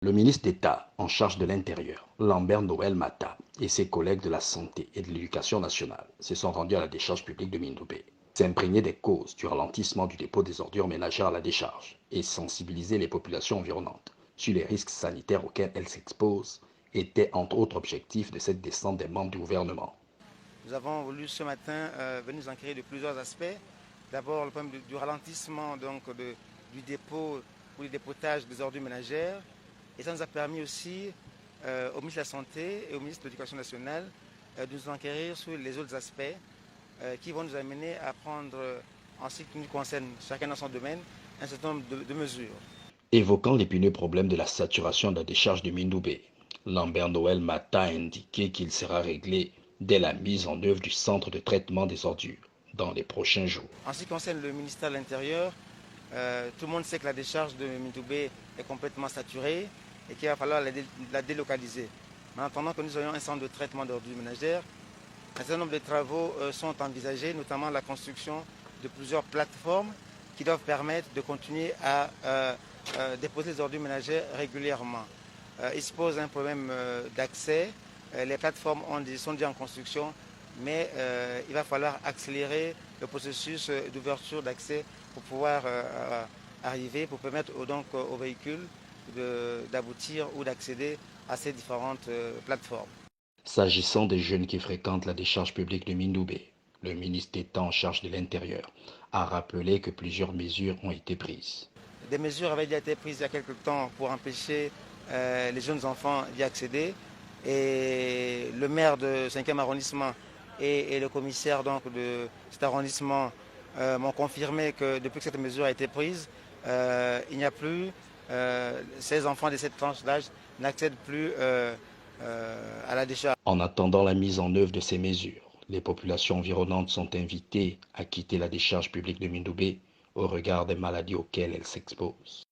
Le ministre d'État en charge de l'Intérieur, Lambert Noël Mata, et ses collègues de la Santé et de l'Éducation nationale se sont rendus à la décharge publique de Mindoubé, s'imprégner des causes du ralentissement du dépôt des ordures ménagères à la décharge et sensibiliser les populations environnantes sur les risques sanitaires auxquels elles s'exposent était entre autres objectifs de cette descente des membres du gouvernement. Nous avons voulu ce matin venir nous enquérir de plusieurs aspects. D'abord, le problème du ralentissement du dépôt ou du dépotage des ordures ménagères. Et ça nous a permis aussi au ministre de la Santé et au ministre de l'Éducation nationale de nous enquérir sur les autres aspects qui vont nous amener à prendre, en ce qui nous concerne, chacun dans son domaine, un certain nombre de mesures. Évoquant l'épineux problème de la saturation de la décharge de Mindoubé, Lambert Noël Mata a indiqué qu'il sera réglé dès la mise en œuvre du centre de traitement des ordures dans les prochains jours. En ce qui concerne le ministère de l'Intérieur, tout le monde sait que la décharge de Mindoubé est complètement saturée et qu'il va falloir la délocaliser. Mais en attendant que nous ayons un centre de traitement d'ordures ménagères, un certain nombre de travaux sont envisagés, notamment la construction de plusieurs plateformes qui doivent permettre de continuer à déposer les ordures ménagères régulièrement. Il se pose un problème d'accès. Les plateformes sont déjà en construction, mais il va falloir accélérer le processus d'ouverture d'accès pour pouvoir arriver, pour permettre donc aux véhicules d'aboutir ou d'accéder à ces différentes plateformes. S'agissant des jeunes qui fréquentent la décharge publique de Mindoubé, le ministre d'État en charge de l'Intérieur a rappelé que plusieurs mesures ont été prises. Des mesures avaient déjà été prises il y a quelque temps pour empêcher les jeunes enfants d'y accéder. Et le maire de 5e arrondissement et le commissaire donc, de cet arrondissement m'ont confirmé que depuis que cette mesure a été prise, il n'y a plus, ces enfants de cette tranche d'âge n'accèdent plus à la décharge. En attendant la mise en œuvre de ces mesures, les populations environnantes sont invitées à quitter la décharge publique de Mindoubé au regard des maladies auxquelles elles s'exposent.